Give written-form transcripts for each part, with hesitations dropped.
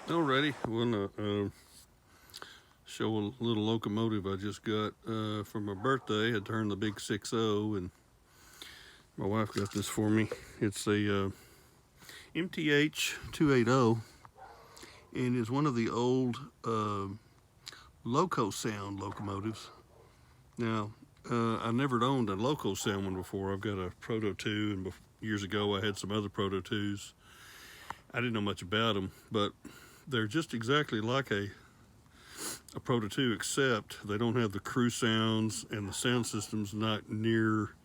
Alrighty, I want to show a little locomotive I just got for my birthday. I turned the big 6-0, and my wife got this for me. It's a MTH 280, and it's one of the old Locosound locomotives. Now, I never owned a Locosound one before. I've got a Proto 2, and years ago I had some other Proto 2s. I didn't know much about them, but they're just exactly like a Proto 2, except they don't have the crew sounds, and the sound system's not near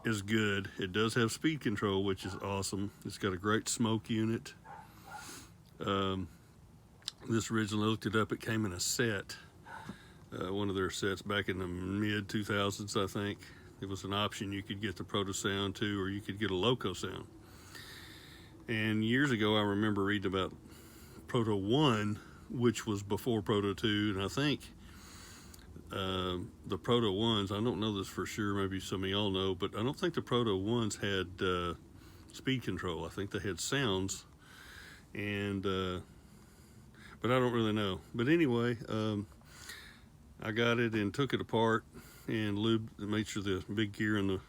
as good. It does have speed control, which is awesome. It's got a great smoke unit. This originally looked it up. It came in a set, one of their sets back in the mid 2000s, I think. It was an option. You could get the Proto Sound too, or you could get a Locosound. And years ago, I remember reading about Proto 1, which was before Proto 2, and I think the Proto 1s, I don't know this for sure, maybe some of y'all know, but I don't think the Proto 1s had speed control. I think they had sounds, and but I don't really know. But anyway, I got it and took it apart and lubed, made sure the big gear and the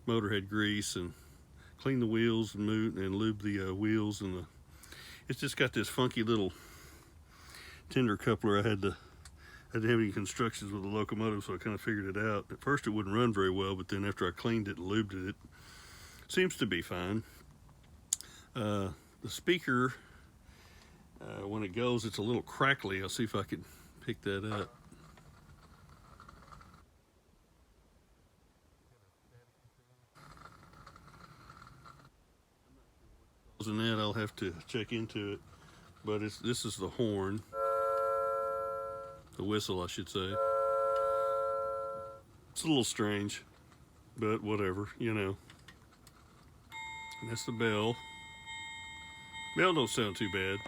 motor had grease, and cleaned the wheels and moved and lubed the wheels, and it's just got this funky little tender coupler. I had to have any constructions with the locomotive, so I kind of figured it out. At first it wouldn't run very well, but then after I cleaned it and lubed it, it seems to be fine. The speaker, when it goes, it's a little crackly. I'll see if I can pick that up. And that I'll have to check into it, but this is the horn, the whistle I should say. It's a little strange, but whatever, you know. And that's the bell. Bell don't sound too bad.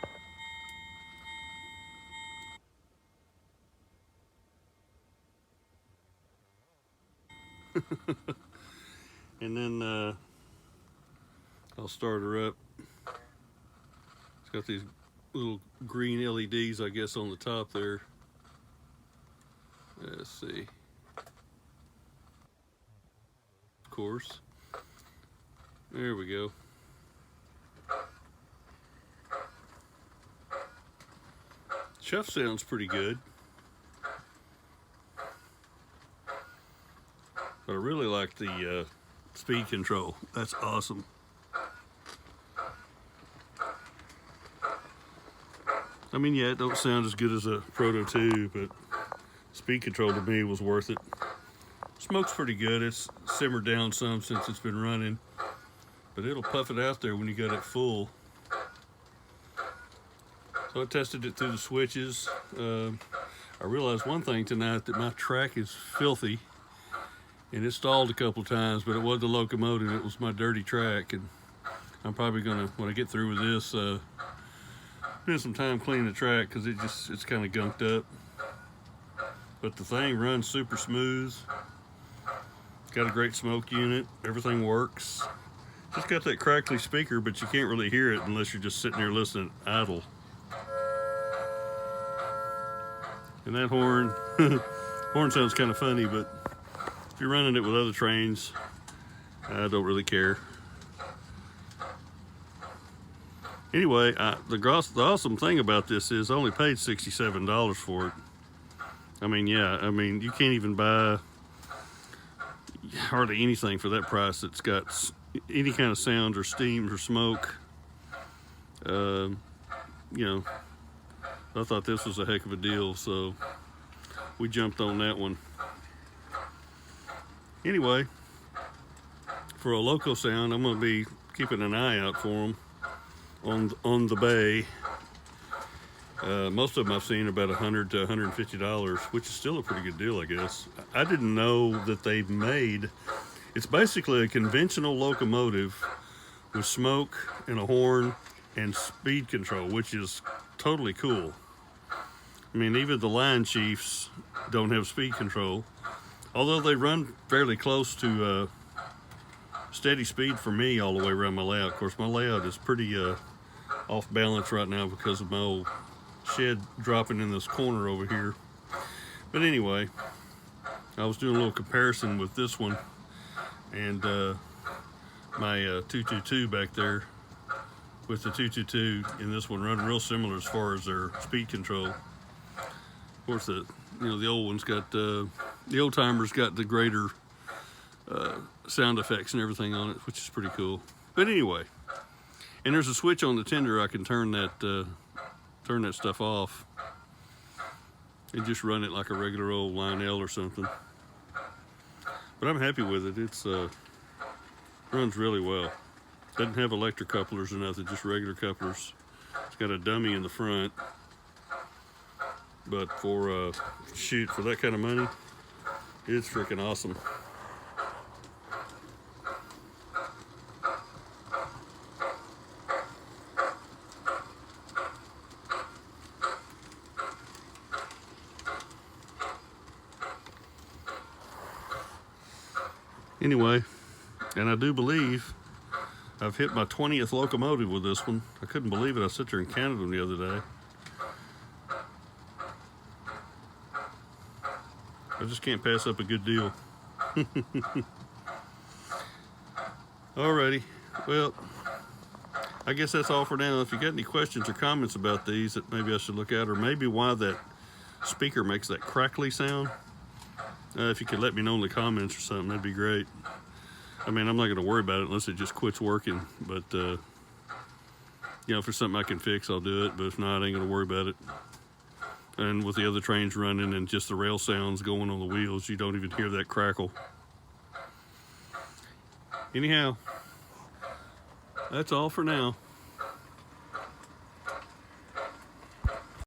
And then I'll start her up. It's got these little green LEDs, I guess, on the top there. Let's see. Of course. There we go. Chuff sounds pretty good. But I really like the speed control. That's awesome. I mean, yeah, it don't sound as good as a Proto 2, but speed control to me was worth it. Smoke's pretty good. It's simmered down some since it's been running, but it'll puff it out there when you got it full. So I tested it through the switches. I realized one thing tonight, that my track is filthy, and it stalled a couple times, but it wasn't the locomotive, it was my dirty track. And I'm probably gonna, when I get through with this, spend some time cleaning the track, because it's kind of gunked up. But the thing runs super smooth. Got a great smoke unit. Everything works. Just got that crackly speaker, but you can't really hear it unless you're just sitting there listening idle. And that horn, horn sounds kind of funny, but if you're running it with other trains, I don't really care. Anyway, the awesome thing about this is I only paid $67 for it. I mean, yeah, I mean, you can't even buy hardly anything for that price that's got any kind of sound or steam or smoke. You know, I thought this was a heck of a deal, so we jumped on that one. Anyway, for a Locosound, I'm going to be keeping an eye out for them on the bay. Most of them I've seen about $100 to $150, which is still a pretty good deal, I guess. I didn't know that they've made, it's basically a conventional locomotive with smoke and a horn and speed control, which is totally cool. I mean, even the line chiefs don't have speed control, although they run fairly close to steady speed for me all the way around my layout. Of course, my layout is pretty off balance right now because of my old shed dropping in this corner over here. But anyway, I was doing a little comparison with this one and my 222 back there with the 222 and this one running real similar as far as their speed control. Of course, the old one's got the old timer's got the greater sound effects and everything on it, which is pretty cool. But anyway, and there's a switch on the tender. I can turn that stuff off and just run it like a regular old Lionel or something. But I'm happy with it. It's runs really well. Doesn't have electric couplers or nothing, just regular couplers. It's got a dummy in the front. But for for that kind of money, it's freaking awesome. Anyway, and I do believe I've hit my 20th locomotive with this one. I couldn't believe it. I sat there and counted them the other day. I just can't pass up a good deal. Alrighty, well, I guess that's all for now. If you got any questions or comments about these that maybe I should look at, or maybe why that speaker makes that crackly sound, if you could let me know in the comments or something, that'd be great. I mean, I'm not going to worry about it unless it just quits working, but if there's something I can fix, I'll do it, but if not, I ain't going to worry about it. And with the other trains running and just the rail sounds going on the wheels, you don't even hear that crackle. Anyhow, that's all for now.